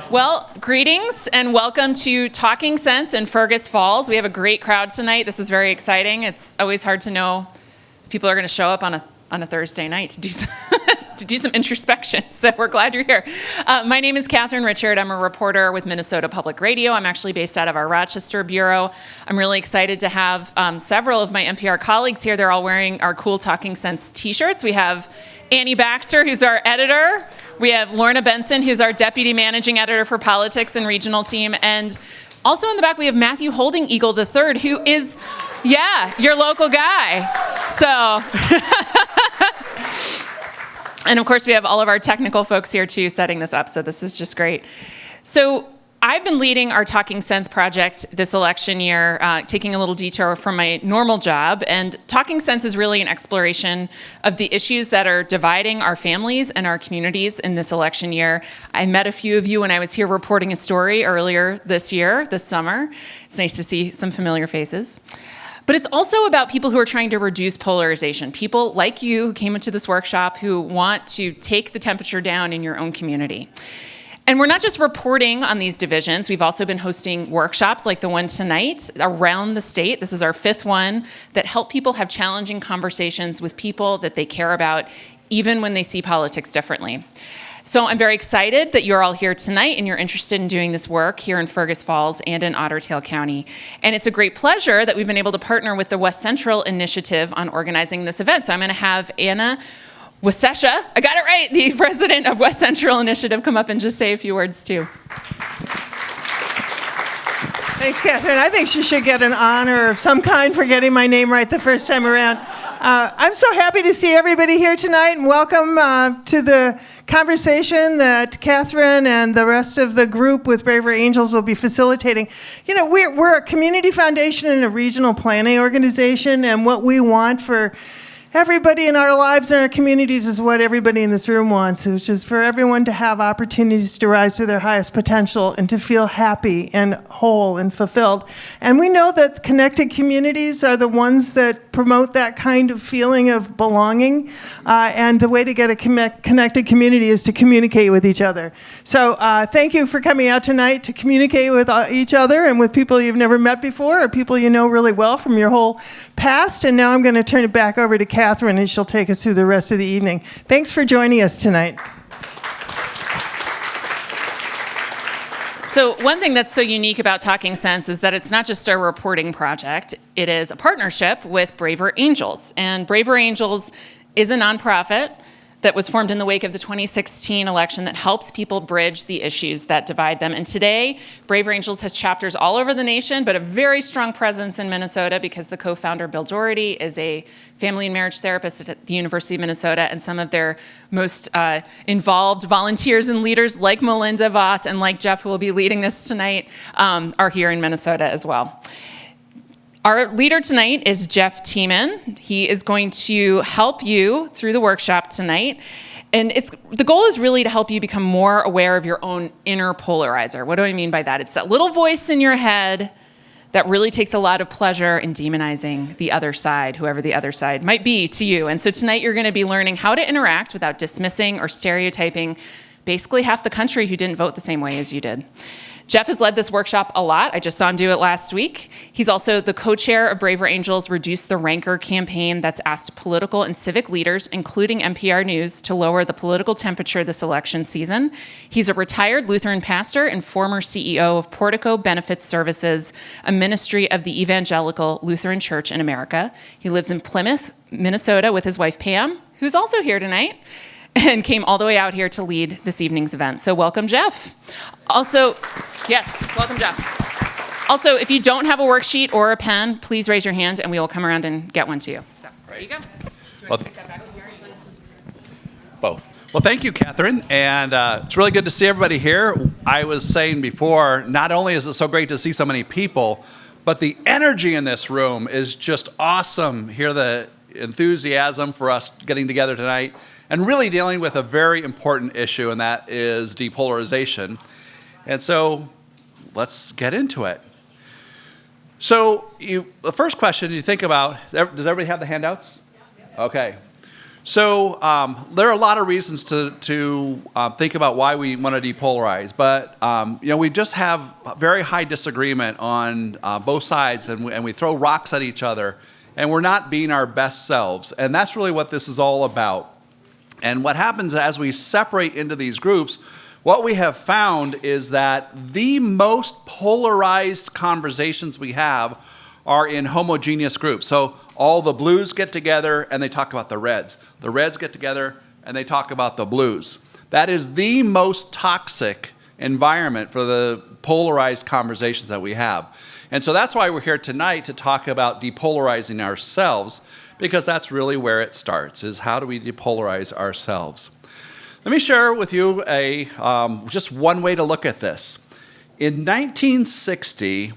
Well, greetings and welcome to Talking Sense in Fergus Falls. We have a great crowd tonight. This is very exciting. It's always hard to know if people are going to show up on a Thursday night to do some introspection. So we're glad you're here. My name is Catherine Richard. I'm a reporter with Minnesota Public Radio. I'm actually based out of our Rochester bureau. I'm really excited to have several of my NPR colleagues here. They're all wearing our cool Talking Sense t-shirts. We have Annie Baxter, who's our editor. We have Lorna Benson, who's our deputy managing editor for politics and regional team. And also in the back, we have Matthew Holding Eagle III, who is, your local guy. So, and of course, we have all of our technical folks here too, setting this up. So this is just great. So I've been leading our Talking Sense project this election year, taking a little detour from my normal job. And Talking Sense is really an exploration of the issues that are dividing our families and our communities in this election year. I met a few of you when I was here reporting a story earlier this summer. It's nice to see some familiar faces. But it's also about people who are trying to reduce polarization, people like you who came into this workshop who want to take the temperature down in your own community. And we're not just reporting on these divisions. We've also been hosting workshops like the one tonight around the state. This is our 5th one that help people have challenging conversations with people that they care about, even when they see politics differently. So I'm very excited that you're all here tonight and you're interested in doing this work here in Fergus Falls and in Otter Tail County. And it's a great pleasure that we've been able to partner with the West Central Initiative on organizing this event. So I'm going to have Anna Wasesha, I got it right, the president of West Central Initiative, come up and just say a few words too. Thanks, Catherine. I think she should get an honor of some kind for getting my name right the first time around. I'm so happy to see everybody here tonight, and welcome to the conversation that Catherine and the rest of the group with Bravery Angels will be facilitating. You know, we're a community foundation and a regional planning organization, and what we want for everybody in our lives and our communities is what everybody in this room wants, which is for everyone to have opportunities to rise to their highest potential and to feel happy and whole and fulfilled. And we know that connected communities are the ones that promote that kind of feeling of belonging. And the way to get a connected community is to communicate with each other. So thank you for coming out tonight to communicate with each other and with people you've never met before or people you know really well from your whole past. And now I'm going to turn it back over to Catherine, and she'll take us through the rest of the evening. Thanks for joining us tonight. So one thing that's so unique about Talking Sense is that it's not just a reporting project. It is a partnership with Braver Angels. And Braver Angels is a nonprofit that was formed in the wake of the 2016 election that helps people bridge the issues that divide them. And today, Braver Angels has chapters all over the nation, but a very strong presence in Minnesota because the co-founder, Bill Doherty, is a family and marriage therapist at the University of Minnesota, and some of their most involved volunteers and leaders like Melinda Voss and like Jeff, who will be leading this tonight, are here in Minnesota as well. Our leader tonight is Jeff Tiemann. He is going to help you through the workshop tonight. And the goal is really to help you become more aware of your own inner polarizer. What do I mean by that? It's that little voice in your head that really takes a lot of pleasure in demonizing the other side, whoever the other side might be to you. And so tonight you're going to be learning how to interact without dismissing or stereotyping basically half the country who didn't vote the same way as you did. Jeff has led this workshop a lot. I just saw him do it last week. He's also the co-chair of Braver Angels' Reduce the Rancor campaign that's asked political and civic leaders, including NPR News, to lower the political temperature this election season. He's a retired Lutheran pastor and former CEO of Portico Benefits Services, a ministry of the Evangelical Lutheran Church in America. He lives in Plymouth, Minnesota with his wife Pam, who's also here tonight, and came all the way out here to lead this evening's event. So welcome, Jeff. Also, yes, welcome, Jeff. Also, if you don't have a worksheet or a pen, please raise your hand and we will come around and get one to you. So there you go. Do you want to stick that back here? Both. Well, thank you, Catherine. And it's really good to see everybody here. I was saying before, not only is it so great to see so many people, but the energy in this room is just awesome. Hear the enthusiasm for us getting together tonight and really dealing with a very important issue, and that is depolarization. And so let's get into it. So the first question you think about, does everybody have the handouts? Okay. So there are a lot of reasons to think about why we want to depolarize, but we just have very high disagreement on both sides, and we throw rocks at each other, and we're not being our best selves, and that's really what this is all about. And what happens as we separate into these groups, what we have found is that the most polarized conversations we have are in homogeneous groups. So all the blues get together and they talk about the reds. The reds get together and they talk about the blues. That is the most toxic environment for the polarized conversations that we have. And so that's why we're here tonight to talk about depolarizing ourselves, because that's really where it starts, is how do we depolarize ourselves. Let me share with you just one way to look at this. In 1960,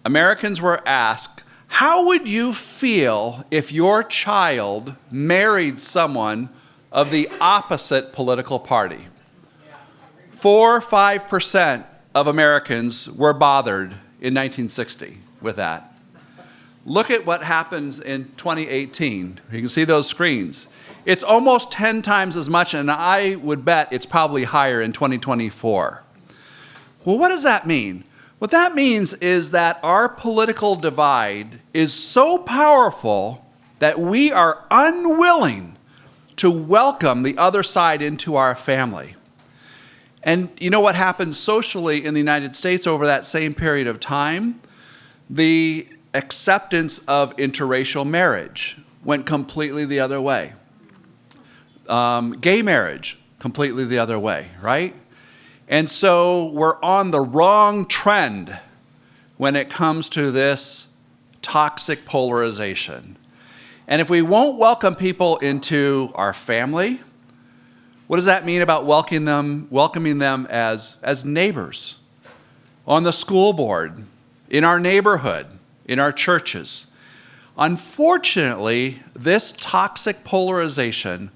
Americans were asked, how would you feel if your child married someone of the opposite political party? 4 or 5% of Americans were bothered in 1960 with that. Look at what happens in 2018. You can see those screens. It's almost 10 times as much, and I would bet it's probably higher in 2024. Well, what does that mean? What that means is that our political divide is so powerful that we are unwilling to welcome the other side into our family. And you know what happened socially in the United States over that same period of time? The acceptance of interracial marriage went completely the other way. Gay marriage, completely the other way, right? And so we're on the wrong trend when it comes to this toxic polarization. And if we won't welcome people into our family, what does that mean about welcoming them as neighbors, on the school board, in our neighborhood, in our churches? Unfortunately, this toxic polarization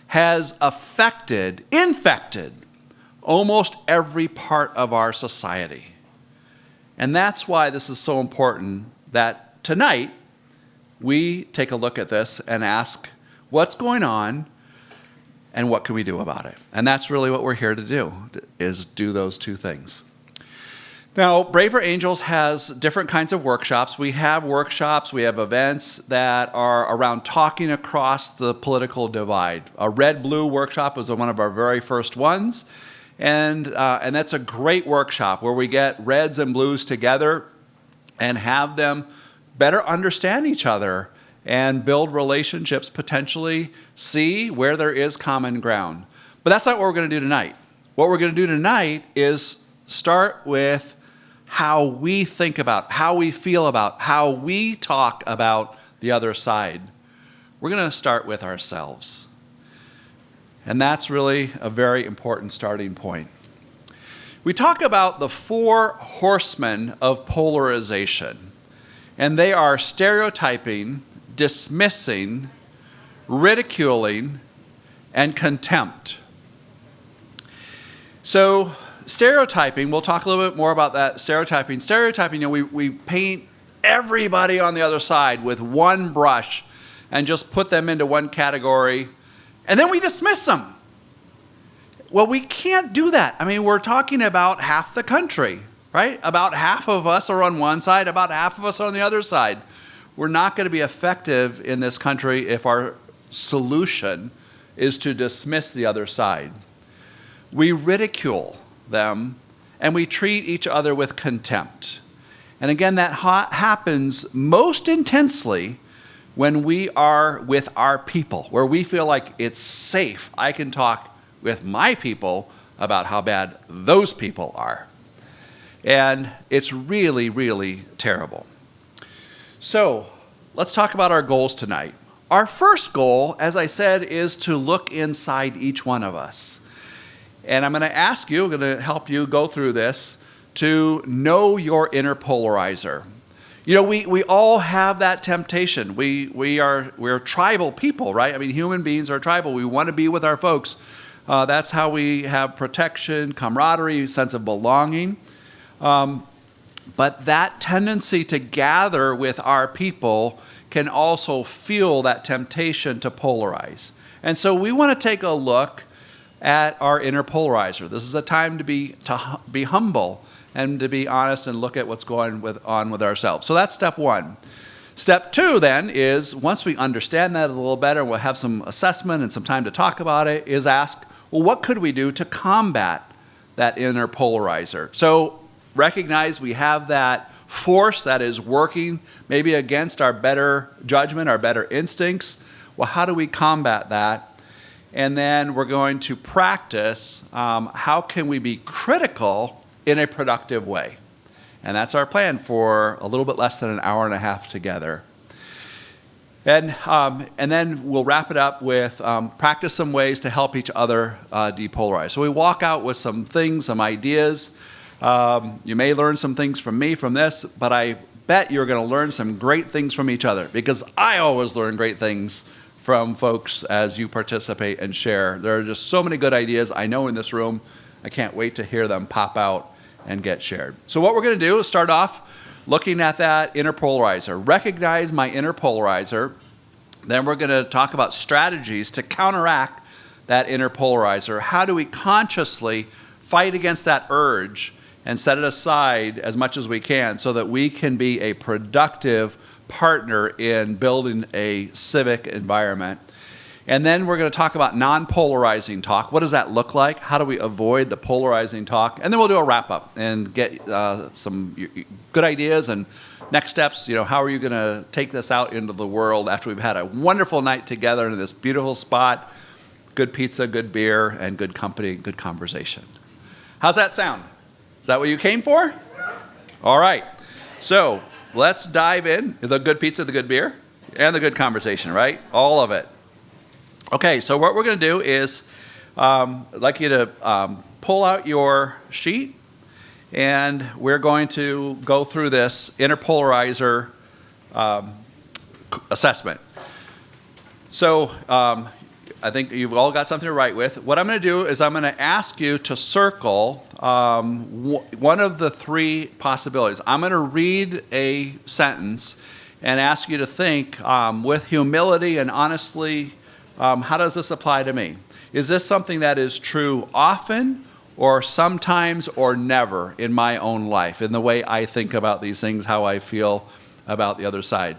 has infected almost every part of our society. And that's why this is so important that tonight we take a look at this and ask what's going on and what can we do about it. And that's really what we're here to do, is do those two things. Now, Braver Angels has different kinds of workshops. We have events that are around talking across the political divide. A red-blue workshop was one of our very first ones. And that's a great workshop where we get reds and blues together and have them better understand each other and build relationships, potentially see where there is common ground. But that's not what we're going to do tonight. What we're going to do tonight is start with how we think about, how we feel about, how we talk about the other side. We're going to start with ourselves. And that's really a very important starting point. We talk about the 4 horsemen of polarization, and they are stereotyping, dismissing, ridiculing, and contempt. So stereotyping, we'll talk a little bit more about that. Stereotyping, we paint everybody on the other side with one brush and just put them into one category, and then we dismiss them. Well, we can't do that. I mean, we're talking about half the country, right? About half of us are on one side, about half of us are on the other side. We're not going to be effective in this country if our solution is to dismiss the other side. We ridicule them, and we treat each other with contempt. And again, that happens most intensely when we are with our people, where we feel like it's safe. I can talk with my people about how bad those people are. And it's really, really terrible. So let's talk about our goals tonight. Our first goal, as I said, is to look inside each one of us. And I'm going to ask you, I'm going to help you go through this, to know your inner polarizer. You know, we all have that temptation. We're tribal people, right? I mean, human beings are tribal. We want to be with our folks. That's how we have protection, camaraderie, sense of belonging. But that tendency to gather with our people can also feel that temptation to polarize. And so we want to take a look at our inner polarizer. This is a time to be humble and to be honest and look at what's going on with ourselves. So that's step one. Step two then is, once we understand that a little better, we'll have some assessment and some time to talk about it, is ask, well, what could we do to combat that inner polarizer? So recognize we have that force that is working maybe against our better judgment, our better instincts. Well, how do we combat that? And then we're going to practice how can we be critical in a productive way. And that's our plan for a little bit less than an hour and a half together. And then we'll wrap it up with practice some ways to help each other depolarize. So we walk out with some things, some ideas. You may learn some things from me from this, but I bet you're going to learn some great things from each other, because I always learn great things from folks as you participate and share. There are just so many good ideas I know in this room. I can't wait to hear them pop out and get shared. So what we're going to do is start off looking at that inner polarizer. Recognize my inner polarizer. Then we're going to talk about strategies to counteract that inner polarizer. How do we consciously fight against that urge and set it aside as much as we can so that we can be a productive partner in building a civic environment. And then we're going to talk about non-polarizing talk. What does that look like? How do we avoid the polarizing talk? And then we'll do a wrap-up and get some good ideas and next steps. How are you going to take this out into the world after we've had a wonderful night together in this beautiful spot, good pizza, good beer, and good company, good conversation. How's that sound? Is that what you came for? All right. So let's dive in. The good pizza, the good beer, and the good conversation, right? All of it. Okay, so what we're going to do is I'd like you to pull out your sheet, and we're going to go through this inner polarizer assessment. So I think you've all got something to write with. What I'm going to do is I'm going to ask you to circle one of the three possibilities. I'm going to read a sentence and ask you to think with humility and honestly, how does this apply to me? Is this something that is true often or sometimes or never in my own life, in the way I think about these things, how I feel about the other side?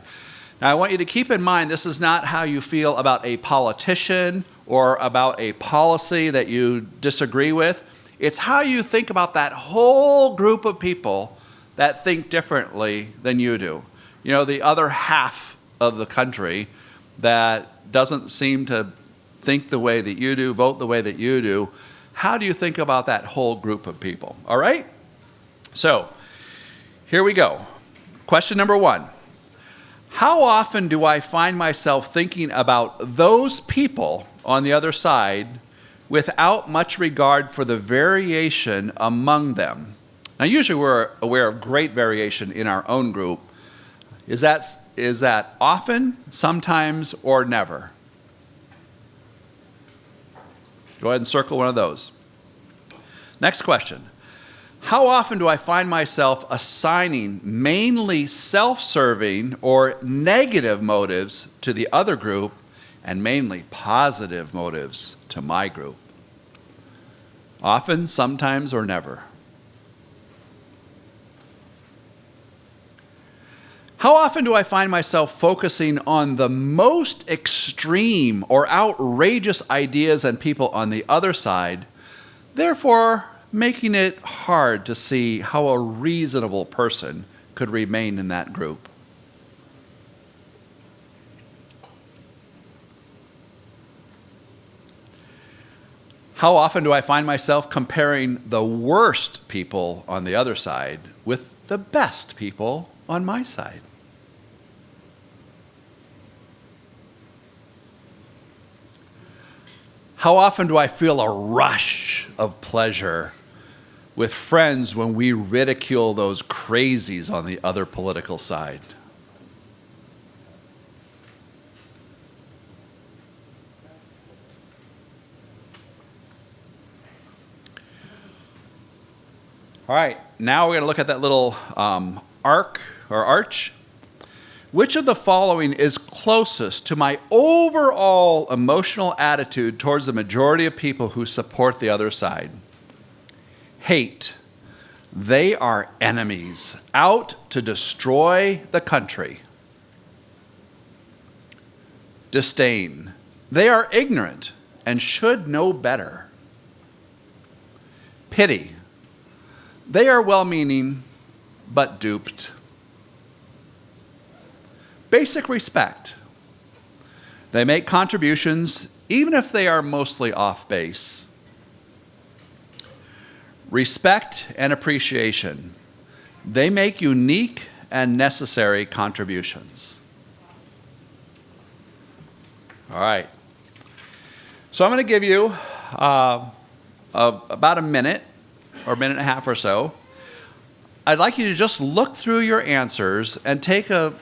Now, I want you to keep in mind, this is not how you feel about a politician or about a policy that you disagree with. It's how you think about that whole group of people that think differently than you do. The other half of the country that doesn't seem to think the way that you do, vote the way that you do. How do you think about that whole group of people? All right? So, here we go. Question number one. How often do I find myself thinking about those people on the other side without much regard for the variation among them? Now, usually we're aware of great variation in our own group. Is that often, sometimes, or never? Go ahead and circle one of those. Next question. How often do I find myself assigning mainly self-serving or negative motives to the other group and mainly positive motives to my group? Often, sometimes, or never? How often do I find myself focusing on the most extreme or outrageous ideas and people on the other side, therefore making it hard to see how a reasonable person could remain in that group? How often do I find myself comparing the worst people on the other side with the best people on my side? How often do I feel a rush of pleasure with friends when we ridicule those crazies on the other political side? All right, now we're going to look at that little arc or arch. Which of the following is closest to my overall emotional attitude towards the majority of people who support the other side? Hate. They are enemies, out to destroy the country. Disdain. They are ignorant and should know better. Pity. They are well-meaning, but duped. Basic respect. They make contributions even if they are mostly off base. Respect and appreciation. They make unique and necessary contributions. All right. So I'm going to give you about a minute or a minute and a half or so. I'd like you to just look through your answers and take a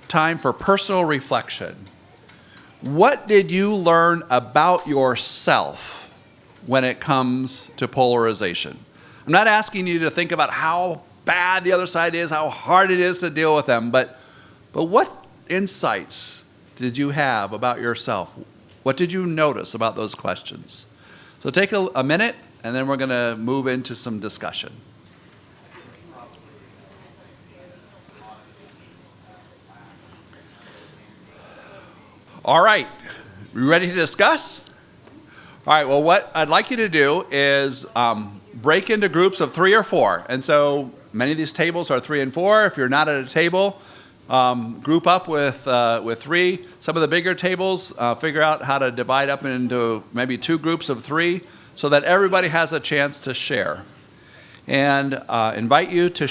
time for personal reflection. What did you learn about yourself when it comes to polarization? I'm not asking you to think about how bad the other side is, how hard it is to deal with them, but what insights did you have about yourself? What did you notice about those questions? So take a minute, and then we're going to move into some discussion. All right, you ready to discuss? All right, well, what I'd like you to do is break into groups of 3 or 4. And so many of these tables are 3 and 4. If you're not at a table, group up with 3. Some of the bigger tables, figure out how to divide up into maybe 2 groups of 3 so that everybody has a chance to share. And invite you to,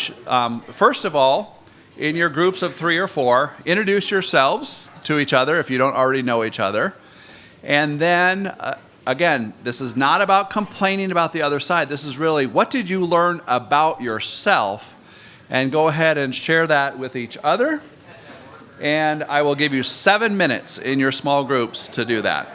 first of all, in your groups of 3 or 4, introduce yourselves to each other if you don't already know each other. And then, again, this is not about complaining about the other side. This is really, what did you learn about yourself? And go ahead and share that with each other. And I will give you 7 minutes in your small groups to do that.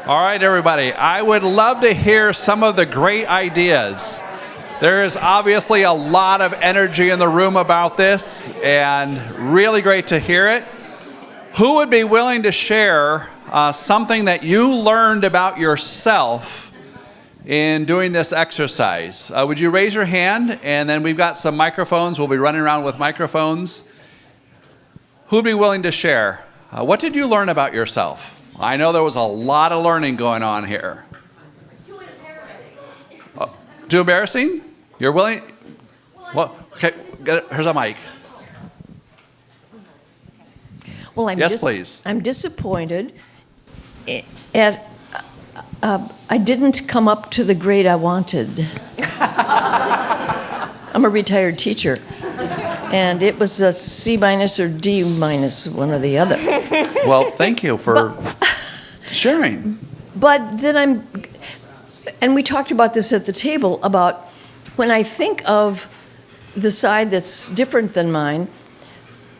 All right, everybody, I would love to hear some of the great ideas. There is obviously a lot of energy in the room about this, and really great to hear it. Who would be willing to share something that you learned about yourself in doing this exercise? Would you raise your hand? And then we've got some microphones. We'll be running around with microphones. Who would be willing to share? What did you learn about yourself? I know there was a lot of learning going on here. It's too embarrassing. Too embarrassing? You're willing? Well, okay, here's a mic. Well, Yes, please. I'm disappointed. I didn't come up to the grade I wanted. I'm a retired teacher, and it was a C- or D-, one or the other. Well, thank you for sharing. But then and we talked about this at the table, about when I think of the side that's different than mine,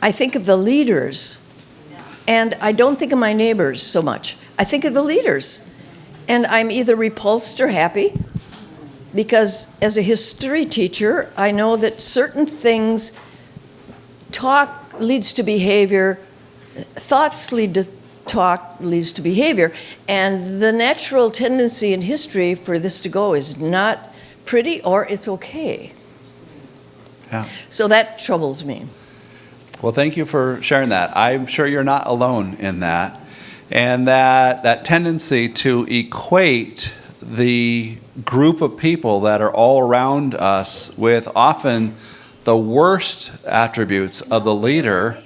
I think of the leaders. And I don't think of my neighbors so much. I think of the leaders. And I'm either repulsed or happy, because as a history teacher, I know that certain things, talk leads to behavior, thoughts lead to talk leads to behavior, and the natural tendency in history for this to go is not pretty or it's okay. Yeah. So that troubles me. Well, thank you for sharing that. I'm sure you're not alone in that. And that tendency to equate the group of people that are all around us with often the worst attributes of the leader.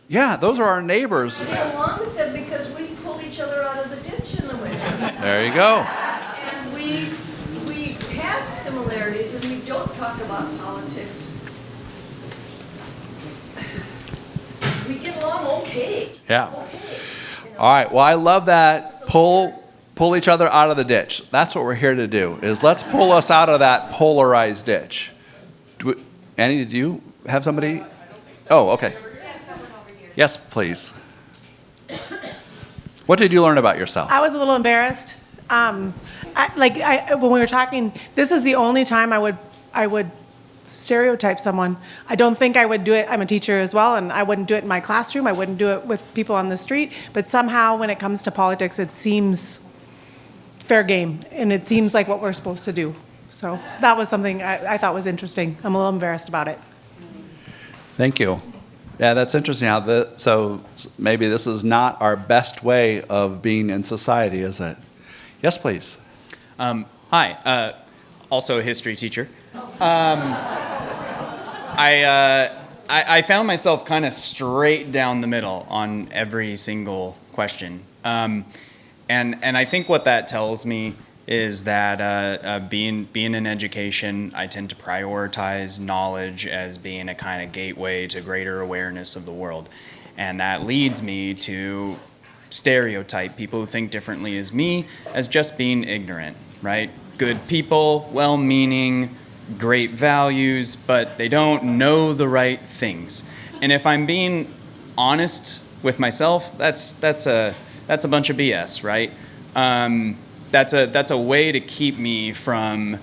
Yeah, those are our neighbors. We get along with them because we pull each other out of the ditch in the winter. There you go. And we have similarities, and we don't talk about politics. We get along okay. Yeah. Okay. All right. Well, I love that. Pull pull each other out of the ditch. That's what we're here to do, is let's pull us out of that polarized ditch. Annie, did you have somebody? Oh, okay. Yes, please. What did you learn about yourself? I was a little embarrassed. When we were talking, this is the only time I would stereotype someone. I don't think I would do it. I'm a teacher as well, and I wouldn't do it in my classroom. I wouldn't do it with people on the street. But somehow, when it comes to politics, it seems fair game, and it seems like what we're supposed to do. So that was something I thought was interesting. I'm a little embarrassed about it. Thank you. Yeah, that's interesting. So maybe this is not our best way of being in society, is it? Yes, please. Hi, also a history teacher. I found myself kind of straight down the middle on every single question. And I think what that tells me is that being in education, I tend to prioritize knowledge as being a kind of gateway to greater awareness of the world. And that leads me to stereotype people who think differently as me as just being ignorant, right? Good people, well-meaning, great values, but they don't know the right things. And if I'm being honest with myself, that's a bunch of BS, right? That's a way to keep me from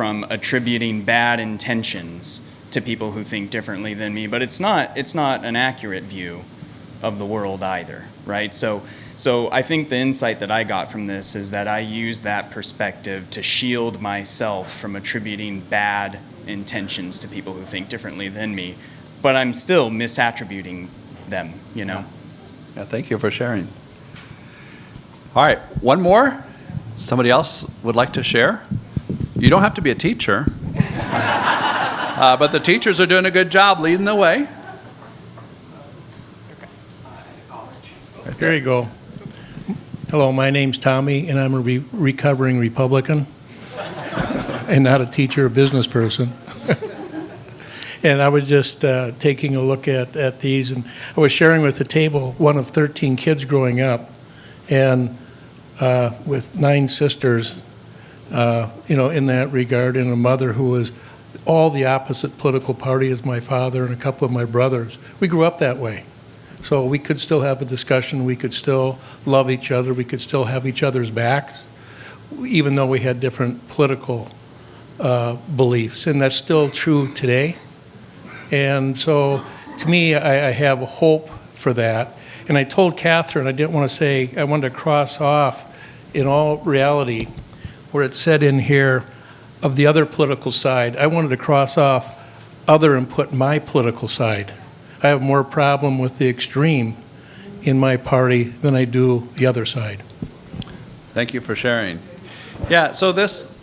attributing bad intentions to people who think differently than me. But it's not an accurate view of the world either, right? So I think the insight that I got from this is that I use that perspective to shield myself from attributing bad intentions to people who think differently than me, but I'm still misattributing them, you know? Yeah, thank you for sharing. All right, one more. Somebody else would like to share? You don't have to be a teacher, but the teachers are doing a good job leading the way. There you go. Hello, my name's Tommy, and I'm a recovering Republican and not a teacher or business person. And I was just taking a look at these, and I was sharing with the table one of 13 kids growing up, and with 9 sisters, in that regard, and a mother who was all the opposite political party as my father and a couple of my brothers. We grew up that way. So we could still have a discussion, we could still love each other, we could still have each other's backs, even though we had different political beliefs. And that's still true today. And so to me, I have hope for that. And I told Catherine, I didn't want to say, I wanted to cross off in all reality where it said in here of the other political side, I wanted to cross off other and put my political side. I have more problem with the extreme in my party than I do the other side. Thank you for sharing. Yeah, so this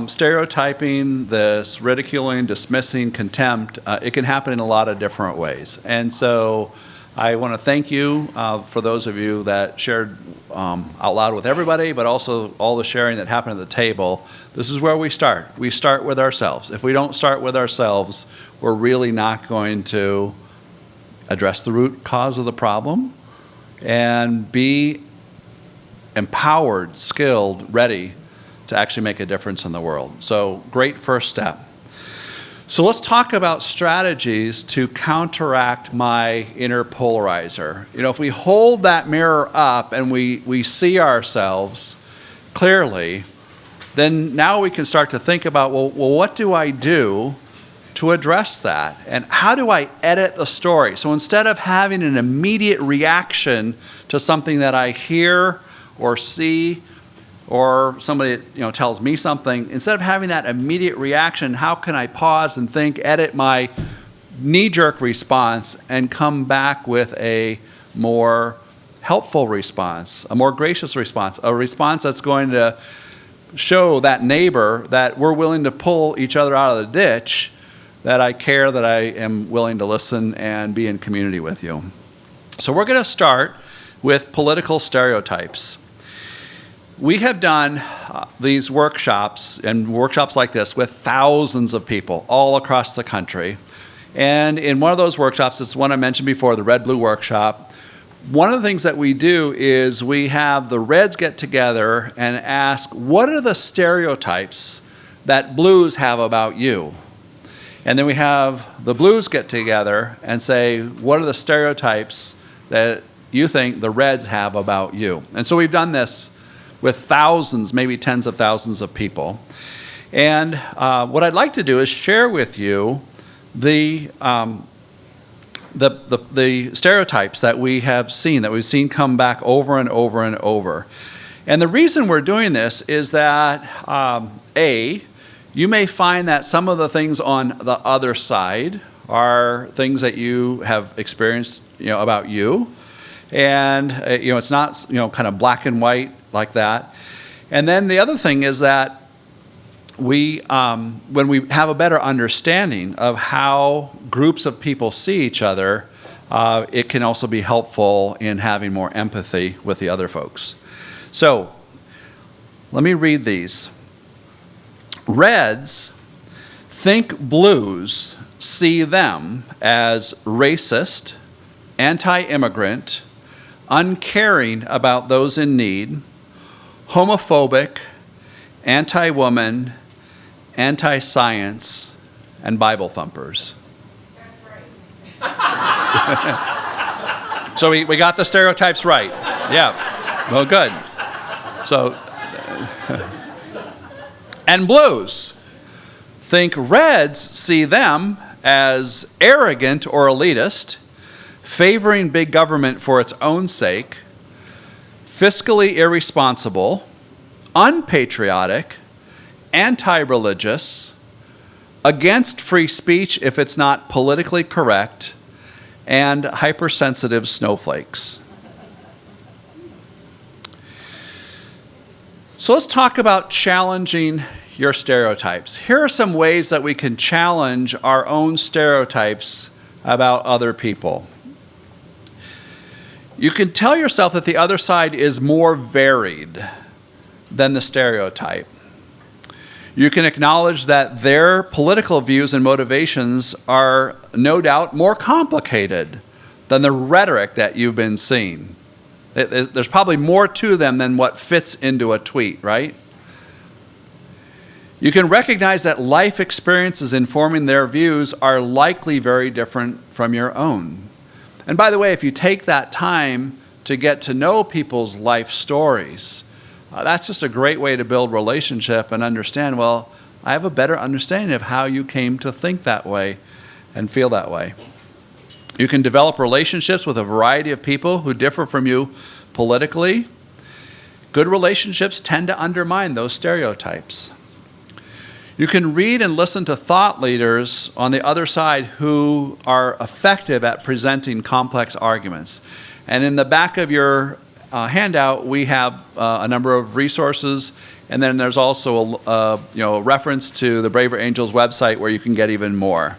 stereotyping, this ridiculing, dismissing, contempt, it can happen in a lot of different ways. And so I want to thank you for those of you that shared out loud with everybody, but also all the sharing that happened at the table. This is where we start. We start with ourselves. If we don't start with ourselves, we're really not going to address the root cause of the problem and be empowered, skilled, ready to actually make a difference in the world. So great first step. So let's talk about strategies to counteract my inner polarizer. If we hold that mirror up and we see ourselves clearly, then now we can start to think about, well, what do I do to address that? And how do I edit the story? So instead of having an immediate reaction to something that I hear or see, or somebody tells me something, instead of having that immediate reaction, how can I pause and think, edit my knee-jerk response, and come back with a more helpful response, a more gracious response, a response that's going to show that neighbor that we're willing to pull each other out of the ditch, that I care, that I am willing to listen and be in community with you. So we're going to start with political stereotypes. We have done these workshops and workshops like this with thousands of people all across the country. And in one of those workshops, it's one I mentioned before, the Red Blue Workshop, one of the things that we do is we have the reds get together and ask, what are the stereotypes that blues have about you? And then we have the blues get together and say, what are the stereotypes that you think the reds have about you? And so we've done this with thousands, maybe tens of thousands of people. And what I'd like to do is share with you the stereotypes that we've seen come back over and over and over. And the reason we're doing this is that, you may find that some of the things on the other side are things that you have experienced, about you. And, it's not, kind of black and white like that. And then the other thing is that when we have a better understanding of how groups of people see each other, it can also be helpful in having more empathy with the other folks. So, let me read these. Reds think blues see them as racist, anti-immigrant, uncaring about those in need, homophobic, anti-woman, anti-science, and Bible thumpers. That's right. So we got the stereotypes right. Yeah. Well, good. So, and blues think reds see them as arrogant or elitist, favoring big government for its own sake, fiscally irresponsible, unpatriotic, anti-religious, against free speech if it's not politically correct, and hypersensitive snowflakes. So let's talk about challenging your stereotypes. Here are some ways that we can challenge our own stereotypes about other people. You can tell yourself that the other side is more varied than the stereotype. You can acknowledge that their political views and motivations are no doubt more complicated than the rhetoric that you've been seeing. There's probably more to them than what fits into a tweet, right? You can recognize that life experiences informing their views are likely very different from your own. And by the way, if you take that time to get to know people's life stories, that's just a great way to build relationship and understand, well, I have a better understanding of how you came to think that way and feel that way. You can develop relationships with a variety of people who differ from you politically. Good relationships tend to undermine those stereotypes. You can read and listen to thought leaders on the other side who are effective at presenting complex arguments. And in the back of your handout, we have a number of resources, and then there's also a reference to the Braver Angels website where you can get even more.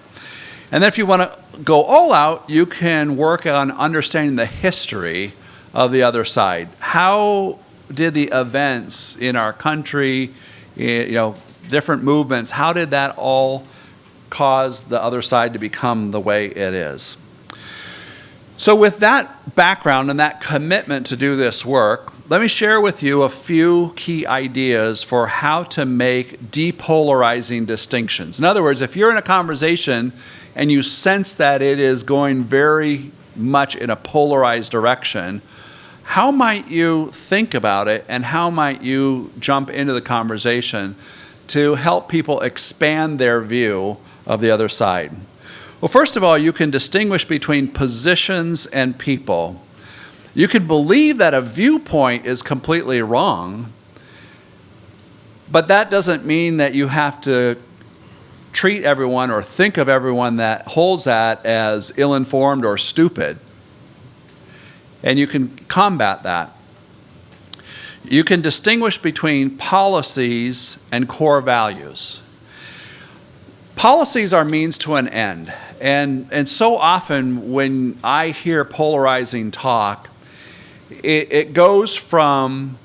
And then if you want to go all out, you can work on understanding the history of the other side. How did the events in our country, different movements, how did that all cause the other side to become the way it is? So with that background and that commitment to do this work, let me share with you a few key ideas for how to make depolarizing distinctions. In other words, if you're in a conversation and you sense that it is going very much in a polarized direction, how might you think about it and how might you jump into the conversation to help people expand their view of the other side? Well, first of all, you can distinguish between positions and people. You can believe that a viewpoint is completely wrong, but that doesn't mean that you have to treat everyone or think of everyone that holds that as ill-informed or stupid. And you can combat that. You can distinguish between policies and core values. Policies are means to an end. And so often when I hear polarizing talk, it goes from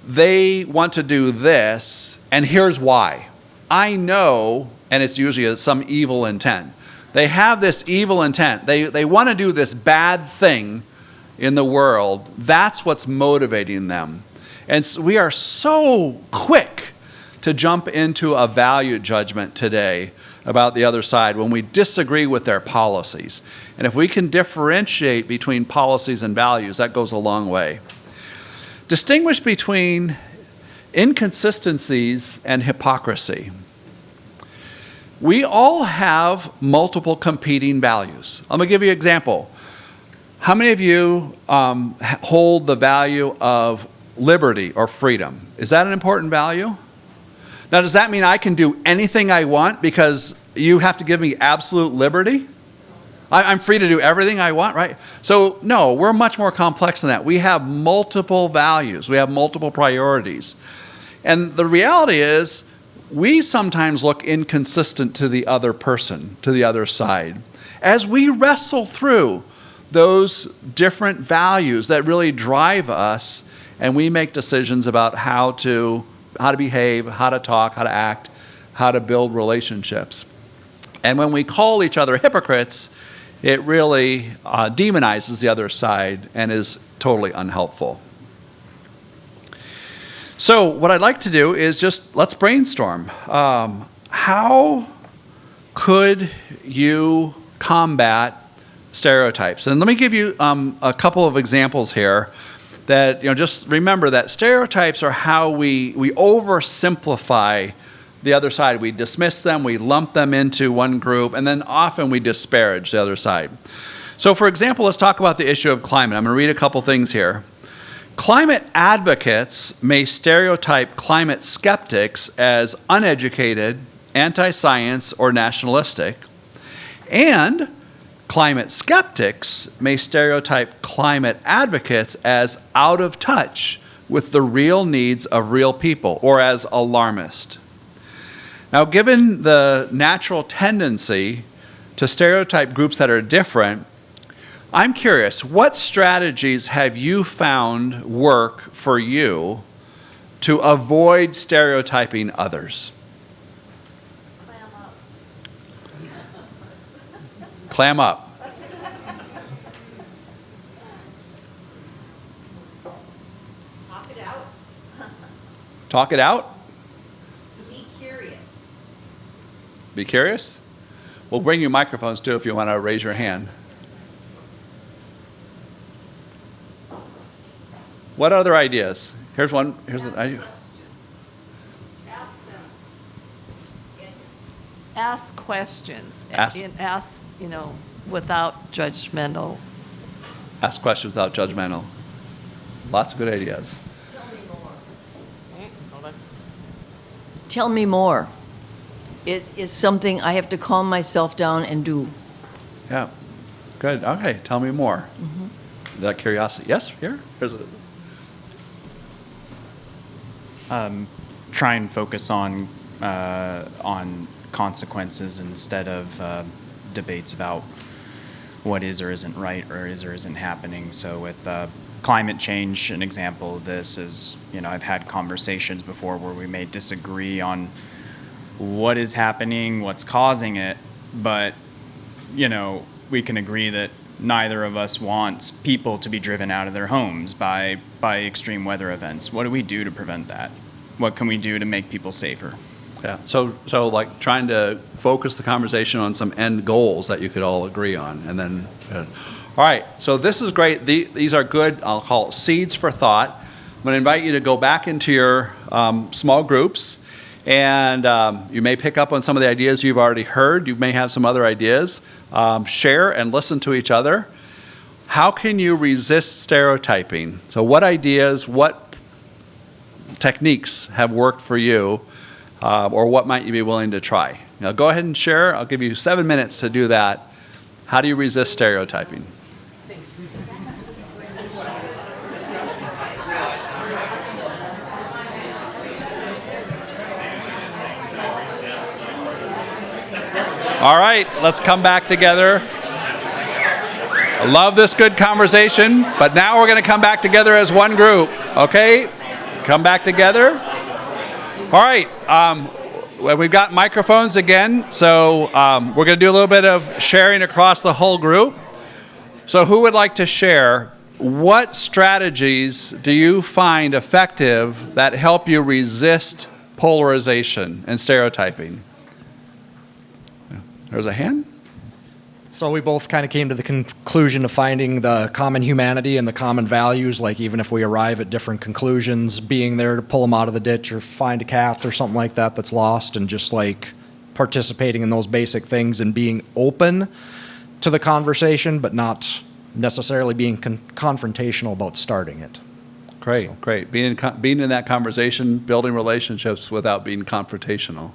they want to do this, and here's why. I know, and it's usually some evil intent. They have this evil intent. They want to do this bad thing, in the world, that's what's motivating them. And so we are so quick to jump into a value judgment today about the other side when we disagree with their policies. And if we can differentiate between policies and values, that goes a long way. Distinguish between inconsistencies and hypocrisy. We all have multiple competing values. I'm going to give you an example. How many of you hold the value of liberty or freedom? Is that an important value? Now, does that mean I can do anything I want because you have to give me absolute liberty? I'm free to do everything I want, right? So, no, we're much more complex than that. We have multiple values. We have multiple priorities. And the reality is, we sometimes look inconsistent to the other person, to the other side. As we wrestle through those different values that really drive us, and we make decisions about how to behave, how to talk, how to act, how to build relationships. And when we call each other hypocrites, it really demonizes the other side and is totally unhelpful. So what I'd like to do is just let's brainstorm. How could you combat stereotypes? And let me give you a couple of examples here that, just remember that stereotypes are how we oversimplify the other side. We dismiss them, we lump them into one group, and then often we disparage the other side. So for example, let's talk about the issue of climate. I'm going to read a couple things here. Climate advocates may stereotype climate skeptics as uneducated, anti-science, or nationalistic, and climate skeptics may stereotype climate advocates as out of touch with the real needs of real people, or as alarmist. Now, given the natural tendency to stereotype groups that are different, I'm curious, what strategies have you found work for you to avoid stereotyping others? Clam up. Clam up. Talk it out. Talk it out? Be curious. Be curious? We'll bring you microphones too if you want to raise your hand. What other ideas? Here's one. Here's an idea. Ask them. Ask questions. Ask- And ask, without judgmental. Ask questions without judgmental. Lots of good ideas. Tell me more. Tell me more. It is something I have to calm myself down and do. Yeah. Good. Okay. Tell me more. That curiosity. Yes. Here. Here's a. Try and focus on consequences instead of debates about what is or isn't right or is or isn't happening. So with climate change, an example of this is, I've had conversations before where we may disagree on what is happening, what's causing it, but, we can agree that neither of us wants people to be driven out of their homes by extreme weather events. What do we do to prevent that? What can we do to make people safer? Yeah. So like trying to focus the conversation on some end goals that you could all agree on, and then. All right. So this is great. These are good. I'll call it seeds for thought. I'm going to invite you to go back into your small groups, and you may pick up on some of the ideas you've already heard. You may have some other ideas. Share and listen to each other. How can you resist stereotyping? So what ideas, what techniques have worked for you, or what might you be willing to try? Now go ahead and share. I'll give you 7 minutes to do that. How do you resist stereotyping? All right, let's come back together. I love this good conversation, but now we're going to come back together as one group, okay? Come back together. All right, well, we've got microphones again, so we're going to do a little bit of sharing across the whole group. So who would like to share what strategies do you find effective that help you resist polarization and stereotyping? There's a hand. So we both kind of came to the conclusion of finding the common humanity and the common values, like even if we arrive at different conclusions, being there to pull them out of the ditch or find a cat or something like that that's lost, and just like participating in those basic things and being open to the conversation, but not necessarily being confrontational about starting it. Great, great. Being in that conversation, building relationships without being confrontational.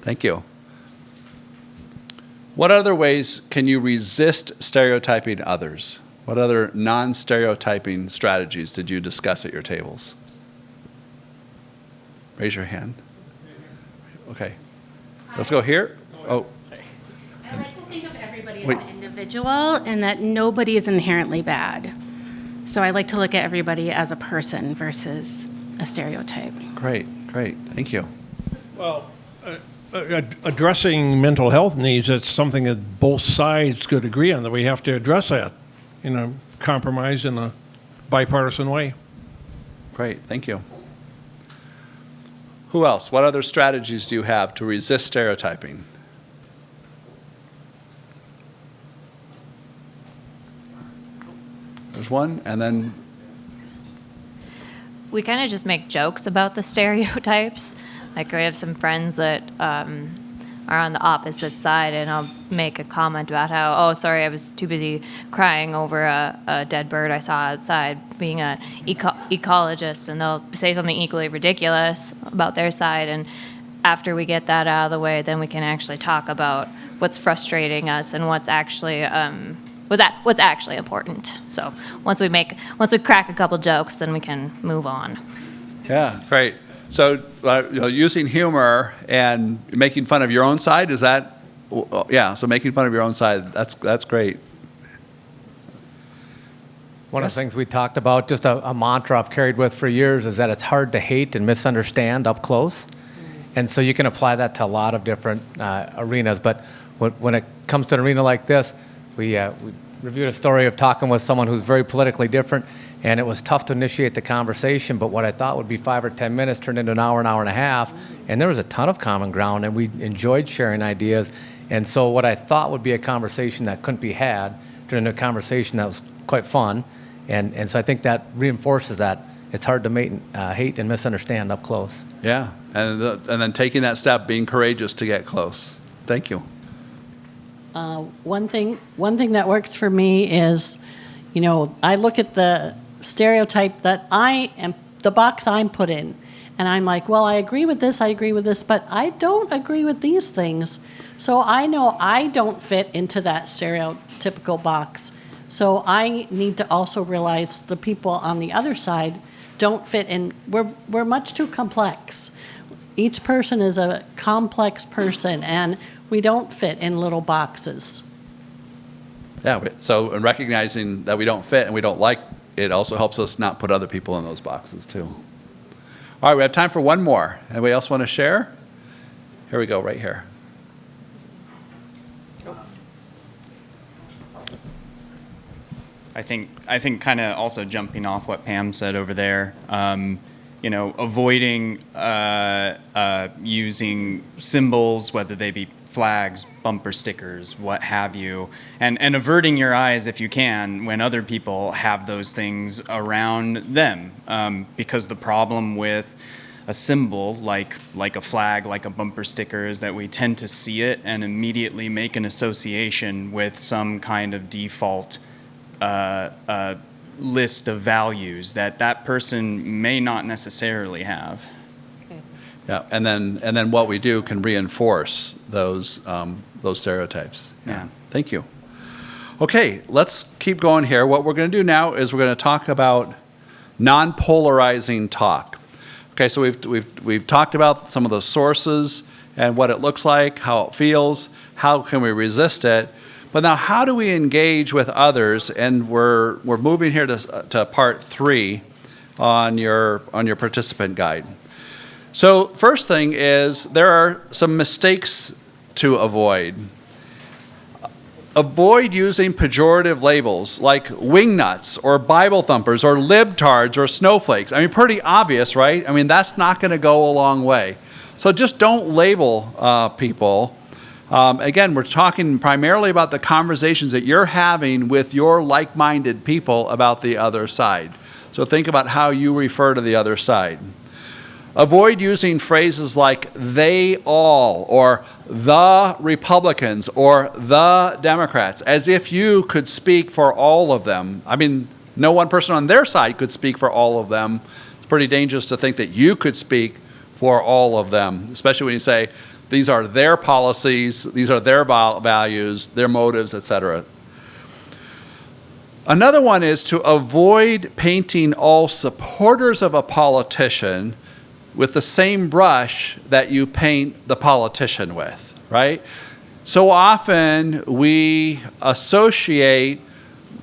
Thank you. What other ways can you resist stereotyping others? What other non-stereotyping strategies did you discuss at your tables? Raise your hand. Okay. Let's go here. Oh. I like to think of everybody as an individual and that nobody is inherently bad. So I like to look at everybody as a person versus a stereotype. Great, great. Thank you. Well, addressing mental health needs, it's something that both sides could agree on, that we have to address that in a compromise in a bipartisan way. Great, thank you. Who else? What other strategies do you have to resist stereotyping? There's one, and then we kind of just make jokes about the stereotypes. Like, I have some friends that are on the opposite side, and I'll make a comment about how, oh, sorry, I was too busy crying over a dead bird I saw outside, being an ecologist, and they'll say something equally ridiculous about their side, and after we get that out of the way, then we can actually talk about what's frustrating us and what's actually what's actually important. So once we crack a couple jokes, then we can move on. yeah, great. So using humor and making fun of your own side, is that, yeah, so making fun of your own side, that's great. One of the things we talked about, just a mantra I've carried with for years, is that it's hard to hate and misunderstand up close. And so you can apply that to a lot of different arenas. But when it comes to an arena like this, we reviewed a story of talking with someone who's very politically different, and it was tough to initiate the conversation, but what I thought would be 5 or 10 minutes turned into an hour and a half, and there was a ton of common ground, and we enjoyed sharing ideas. And so what I thought would be a conversation that couldn't be had turned into a conversation that was quite fun, and so I think that reinforces that it's hard to hate and misunderstand up close. Yeah, and then taking that step, being courageous to get close. Thank you. One thing that works for me is, I look at the stereotype that I am, the box I'm put in, and I'm like, well, I agree with this, but I don't agree with these things. So I know I don't fit into that stereotypical box. So I need to also realize the people on the other side don't fit in. We're much too complex. Each person is a complex person, and we don't fit in little boxes. Yeah, so in recognizing that we don't fit and we don't like it also helps us not put other people in those boxes too. All right, we have time for one more. Anybody else want to share? Here we go, right here. I think kind of also jumping off what Pam said over there, avoiding using symbols, whether they be flags, bumper stickers, what have you, and averting your eyes if you can when other people have those things around them. Because the problem with a symbol like a flag, like a bumper sticker, is that we tend to see it and immediately make an association with some kind of default list of values that person may not necessarily have. Yeah, and then what we do can reinforce those stereotypes. Yeah. Thank you. Okay, let's keep going here. What we're going to do now is we're going to talk about non-polarizing talk. Okay, so we've talked about some of the sources and what it looks like, how it feels, how can we resist it. But now, how do we engage with others? And we're moving here to part 3 on your participant guide. So first thing is there are some mistakes to avoid. avoid using pejorative labels like wingnuts or Bible thumpers or libtards or snowflakes. I mean, pretty obvious, right? I mean, that's not going to go a long way. So just don't label people. Again, we're talking primarily about the conversations that you're having with your like-minded people about the other side. So think about how you refer to the other side. Avoid using phrases like they all or the Republicans or the Democrats as if you could speak for all of them. I mean, no one person on their side could speak for all of them. It's pretty dangerous to think that you could speak for all of them, especially when you say these are their policies, these are their values, their motives, etc. Another one is to avoid painting all supporters of a politician with the same brush that you paint the politician with, right? So often we associate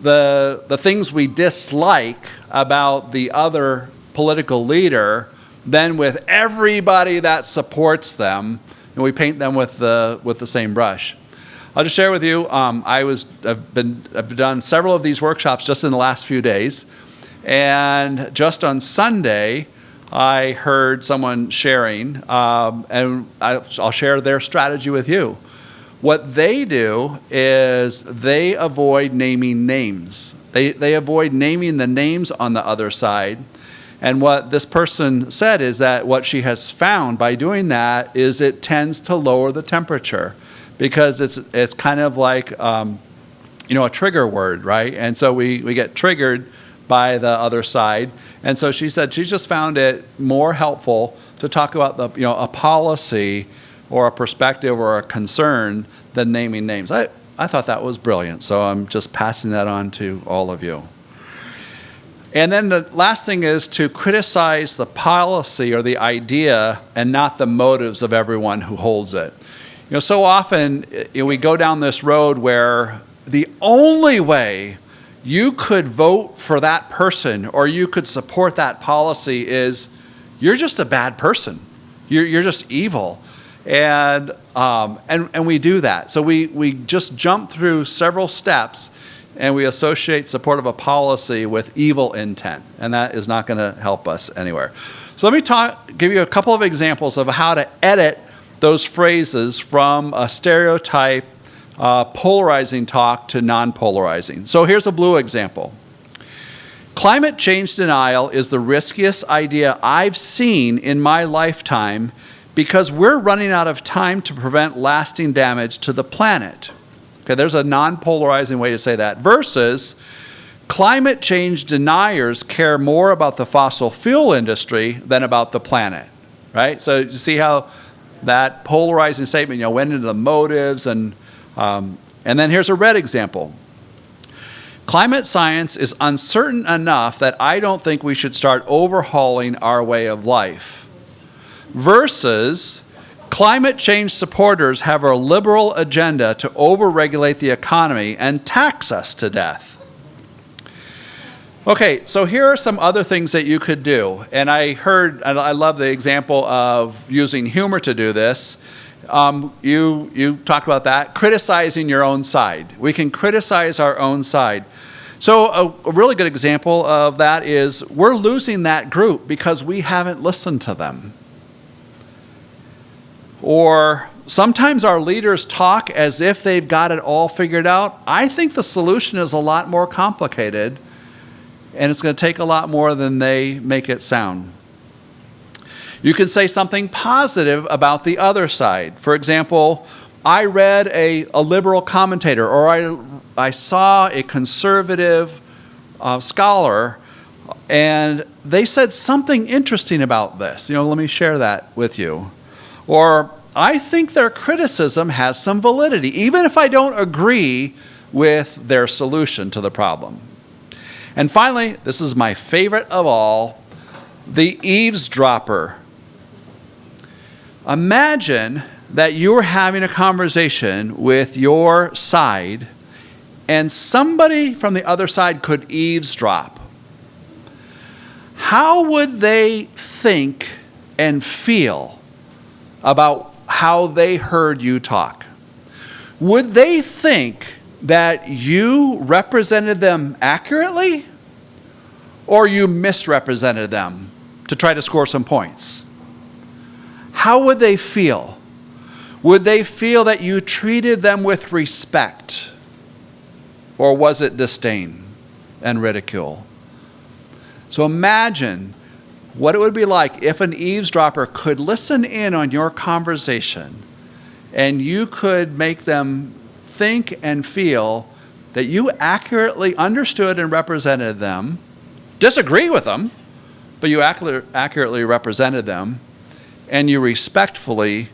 the things we dislike about the other political leader then with everybody that supports them, and we paint them with the same brush. I'll just share with you, I've done several of these workshops just in the last few days, and just on Sunday, I heard someone sharing, and I'll share their strategy with you. What they do is they avoid naming names. They avoid naming the names on the other side. And what this person said is that what she has found by doing that is it tends to lower the temperature because it's kind of like a trigger word, right? And so we get triggered by the other side. And so she said she's just found it more helpful to talk about a policy or a perspective or a concern than naming names. I thought that was brilliant, so I'm just passing that on to all of you. And then the last thing is to criticize the policy or the idea and not the motives of everyone who holds it. So often we go down this road where the only way you could vote for that person or you could support that policy is you're just a bad person. You're just evil. And we do that. So we just jump through several steps and we associate support of a policy with evil intent, and that is not going to help us anywhere. So let me give you a couple of examples of how to edit those phrases from a stereotype, polarizing talk to non-polarizing. So here's a blue example. Climate change denial is the riskiest idea I've seen in my lifetime because we're running out of time to prevent lasting damage to the planet. Okay, there's a non-polarizing way to say that. Versus, climate change deniers care more about the fossil fuel industry than about the planet, right? So you see how that polarizing statement, went into the motives and then here's a red example. Climate science is uncertain enough that I don't think we should start overhauling our way of life. Versus, climate change supporters have a liberal agenda to overregulate the economy and tax us to death. Okay, so here are some other things that you could do. And I love the example of using humor to do this. You talked about that, criticizing your own side. We can criticize our own side. So a really good example of that is we're losing that group because we haven't listened to them. Or sometimes our leaders talk as if they've got it all figured out. I think the solution is a lot more complicated, and it's going to take a lot more than they make it sound. You can say something positive about the other side. For example, I read a liberal commentator, or I saw a conservative scholar, and they said something interesting about this. Let me share that with you. Or, I think their criticism has some validity, even if I don't agree with their solution to the problem. And finally, this is my favorite of all, the eavesdropper. Imagine that you're having a conversation with your side, and somebody from the other side could eavesdrop. How would they think and feel about how they heard you talk? Would they think that you represented them accurately or you misrepresented them to try to score some points? How would they feel? Would they feel that you treated them with respect? Or was it disdain and ridicule? So imagine what it would be like if an eavesdropper could listen in on your conversation and you could make them think and feel that you accurately understood and represented them, disagree with them, but you accurately represented them, and you respectfully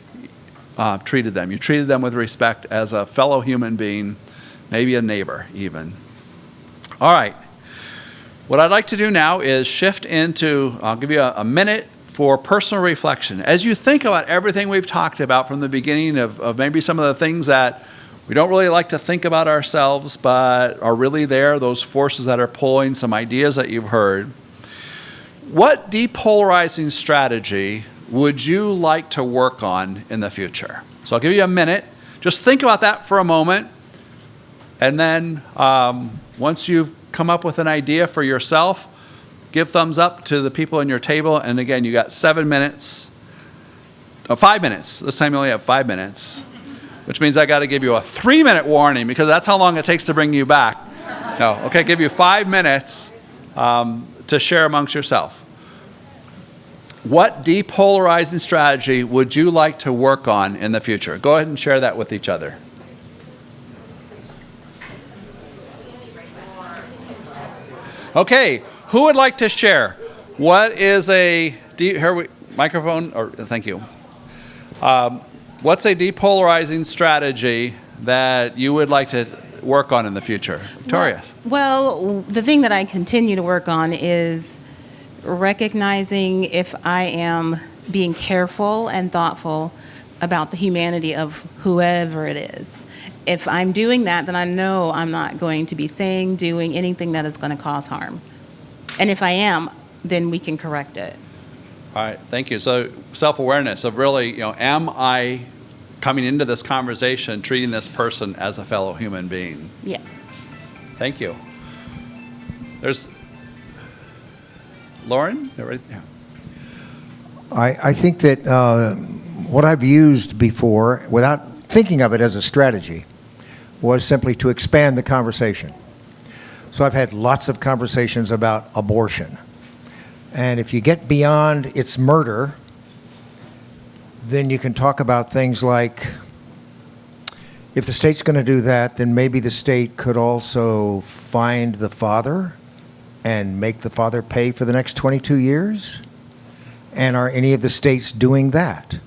treated them. You treated them with respect as a fellow human being, maybe a neighbor even. All right. What I'd like to do now is shift into, I'll give you a minute for personal reflection. As you think about everything we've talked about from the beginning of maybe some of the things that we don't really like to think about ourselves, but are really there, those forces that are pulling, some ideas that you've heard. What depolarizing strategy would you like to work on in the future? So I'll give you a minute. Just think about that for a moment. And then once you've come up with an idea for yourself, give thumbs up to the people on your table. And again, you got 7 minutes. 5 minutes. This time you only have 5 minutes, which means I got to give you a 3-minute warning because that's how long it takes to bring you back. No, okay, give you 5 minutes to share amongst yourself. What depolarizing strategy would you like to work on in the future? Go ahead and share that with each other. Okay, who would like to share? What is microphone, or thank you. What's a depolarizing strategy that you would like to work on in the future? Victoria. Well, the thing that I continue to work on is recognizing if I am being careful and thoughtful about the humanity of whoever it is. If I'm doing that, then I know I'm not going to be saying, doing anything that is going to cause harm. And if I am, then we can correct it. All right, thank you. So self-awareness of really, am I coming into this conversation treating this person as a fellow human being? Yeah. Thank you. There's Lauren? Yeah. I think that what I've used before, without thinking of it as a strategy, was simply to expand the conversation. So I've had lots of conversations about abortion. And if you get beyond its murder, then you can talk about things like, if the state's going to do that, then maybe the state could also find the father and make the father pay for the next 22 years? And are any of the states doing that?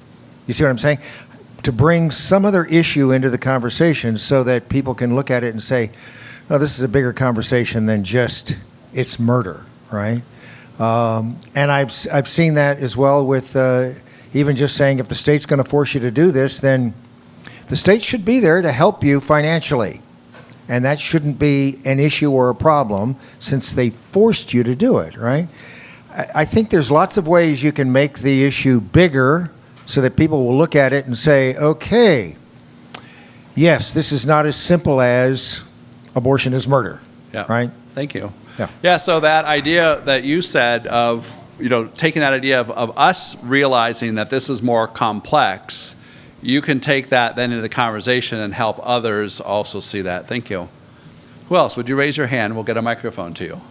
You see what I'm saying? To bring some other issue into the conversation so that people can look at it and say, no, this is a bigger conversation than just it's murder, right? And I've seen that as well with even just saying if the state's going to force you to do this, then the state should be there to help you financially. And that shouldn't be an issue or a problem since they forced you to do it, right? I think there's lots of ways you can make the issue bigger so that people will look at it and say, okay, yes, this is not as simple as abortion is murder, right? Thank you. Yeah. So that idea that you said of, taking that idea of us realizing that this is more complex, you can take that then into the conversation and help others also see that. Thank you. Who else? Would you raise your hand? We'll get a microphone to you.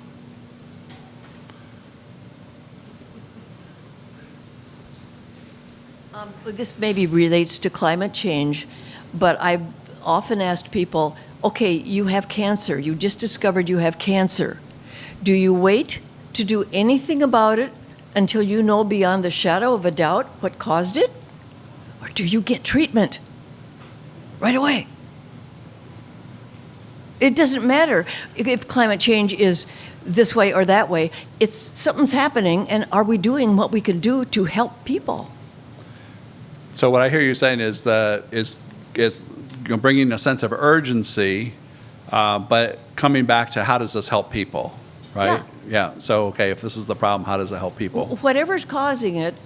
This maybe relates to climate change, but I've often asked people, okay, you have cancer. You just discovered you have cancer. Do you wait to do anything about it until you know beyond the shadow of a doubt what caused it? Or do you get treatment right away? It doesn't matter if climate change is this way or that way. It's something's happening, and are we doing what we can do to help people? So what I hear you saying is that is bringing a sense of urgency, but coming back to how does this help people, right? Yeah. So okay, if this is the problem, how does it help people? Whatever's causing it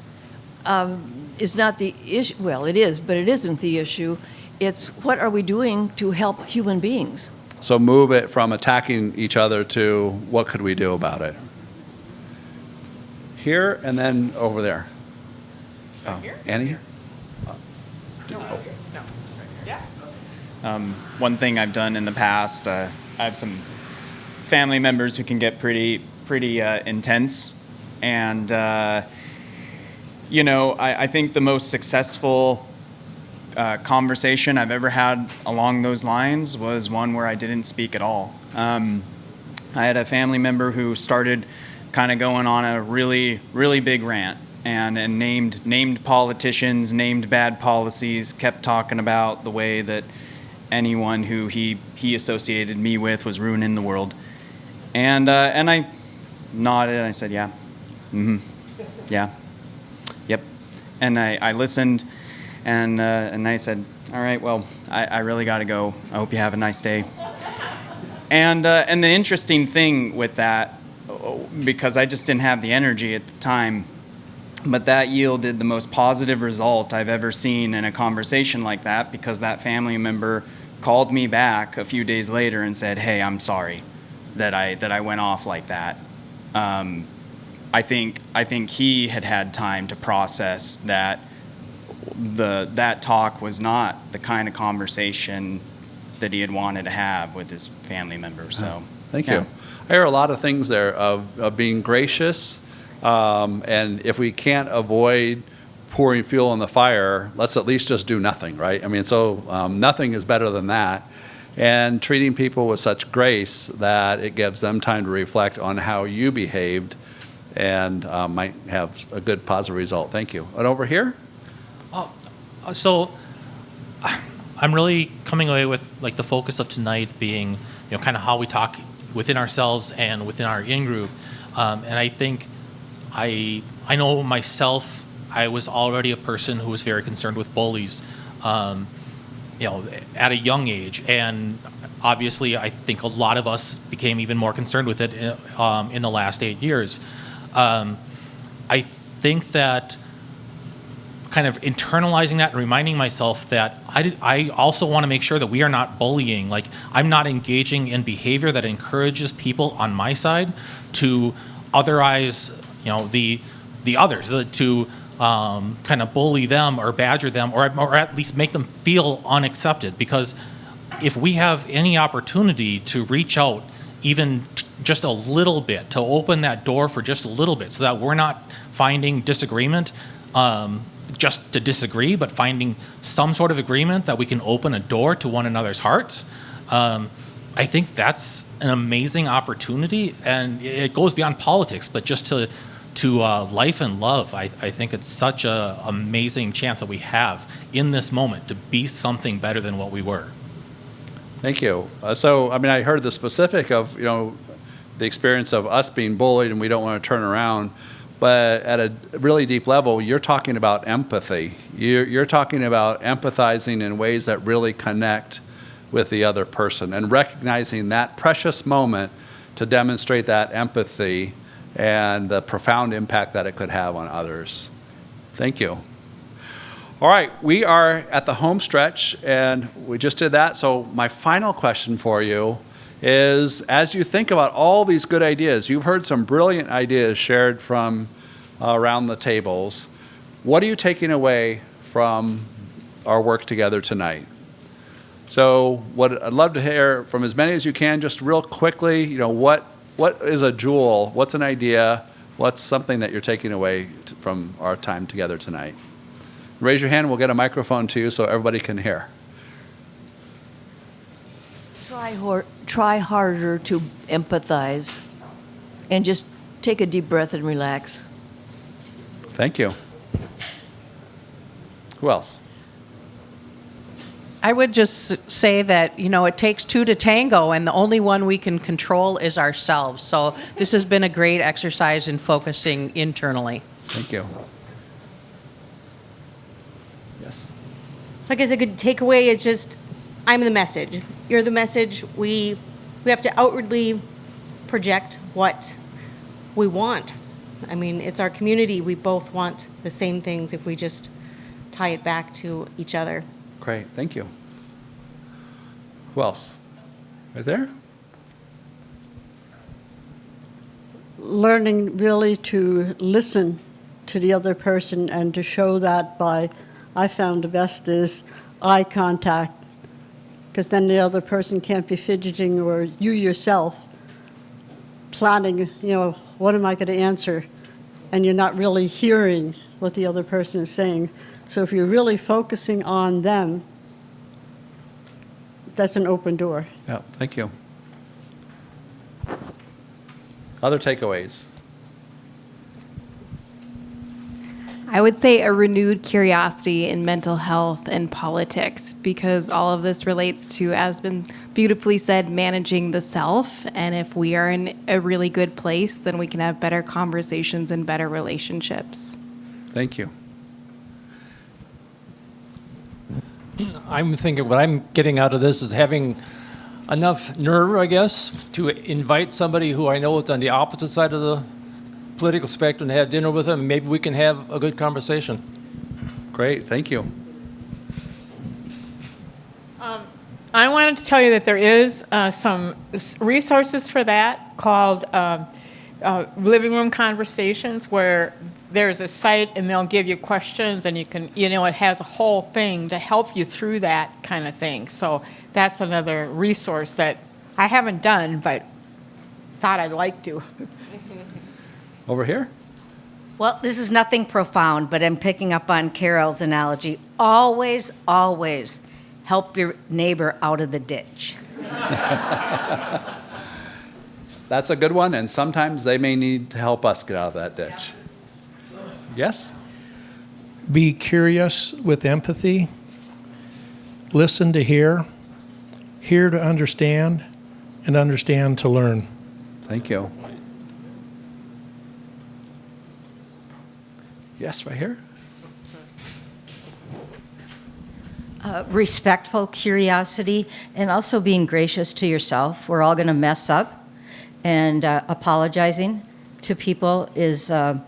is not the issue. Well, it is, but it isn't the issue. it's what are we doing to help human beings? So move it from attacking each other to what could we do about it? Here and then over there. Oh, Annie? One thing I've done in the past, I have some family members who can get pretty intense, and I think the most successful conversation I've ever had along those lines was one where I didn't speak at all. I had a family member who started kind of going on a really big rant and named politicians, named bad policies, kept talking about the way that anyone who he associated me with was ruining the world. And I nodded and I said, yeah, yeah, yep. And I listened and I said, all right, well, I really got to go. I hope you have a nice day. And the interesting thing with that, because I just didn't have the energy at the time, but that yielded the most positive result I've ever seen in a conversation like that, because that family member called me back a few days later and said, hey, I'm sorry that I went off like that. I think he had time to process that that talk was not the kind of conversation that he had wanted to have with his family member. So Thank you. I hear a lot of things there of being gracious, and if we can't avoid pouring fuel on the fire, let's at least just do nothing, right? I mean, so nothing is better than that. And treating people with such grace that it gives them time to reflect on how you behaved and might have a good positive result. Thank you. And over here? So I'm really coming away with like the focus of tonight being, kind of how we talk within ourselves and within our in-group. And I think I know myself, I was already a person who was very concerned with bullies, at a young age. And obviously, I think a lot of us became even more concerned with it in the last 8 years. I think that kind of internalizing that and reminding myself that I also want to make sure that we are not bullying. Like, I'm not engaging in behavior that encourages people on my side to otherize, the others, to kind of bully them or badger them or at least make them feel unaccepted. Because if we have any opportunity to reach out even just a little bit, to open that door for just a little bit so that we're not finding disagreement just to disagree, but finding some sort of agreement that we can open a door to one another's hearts, I think that's an amazing opportunity, and it goes beyond politics, but just to life and love. I think it's such an amazing chance that we have in this moment to be something better than what we were. Thank you. I heard the specific of, the experience of us being bullied and we don't want to turn around. But at a really deep level, you're talking about empathy. You're talking about empathizing in ways that really connect with the other person and recognizing that precious moment to demonstrate that empathy and the profound impact that it could have on others. Thank you. All right, we are at the home stretch, and we just did that. So my final question for you is, as you think about all these good ideas, you've heard some brilliant ideas shared from around the tables. What are you taking away from our work together tonight? So what I'd love to hear from as many as you can, just real quickly, what is a jewel? What's an idea? What's something that you're taking away from our time together tonight? Raise your hand, we'll get a microphone to you so everybody can hear. Try harder to empathize and just take a deep breath and relax. Thank you. Who else? I would just say that, it takes two to tango, and the only one we can control is ourselves. So this has been a great exercise in focusing internally. Thank you. Yes. I guess a good takeaway is just, I'm the message. You're the message. We have to outwardly project what we want. I mean, it's our community. We both want the same things if we just tie it back to each other. Great, thank you. Who else? Right there? Learning really to listen to the other person and to show that by, I found the best is eye contact, because then the other person can't be fidgeting, or you yourself planning, what am I going to answer? And you're not really hearing what the other person is saying. So if you're really focusing on them, that's an open door. Yeah, thank you. Other takeaways? I would say a renewed curiosity in mental health and politics, because all of this relates to, as been beautifully said, managing the self. And if we are in a really good place, then we can have better conversations and better relationships. Thank you. I'm thinking what I'm getting out of this is having enough nerve, I guess, to invite somebody who I know is on the opposite side of the political spectrum, to have dinner with them, and maybe we can have a good conversation. Great, thank you. I wanted to tell you that there is some resources for that called living room conversations, where there's a site and they'll give you questions, and you can, it has a whole thing to help you through that kind of thing. So that's another resource that I haven't done, but thought I'd like to. Over here? Well, this is nothing profound, but I'm picking up on Carol's analogy. Always, always help your neighbor out of the ditch. That's a good one, and sometimes they may need to help us get out of that ditch. Yes? Be curious with empathy. Listen to hear to understand, and understand to learn. Thank you. Yes, right here. Respectful curiosity, and also being gracious to yourself. We're all going to mess up, and apologizing to people is a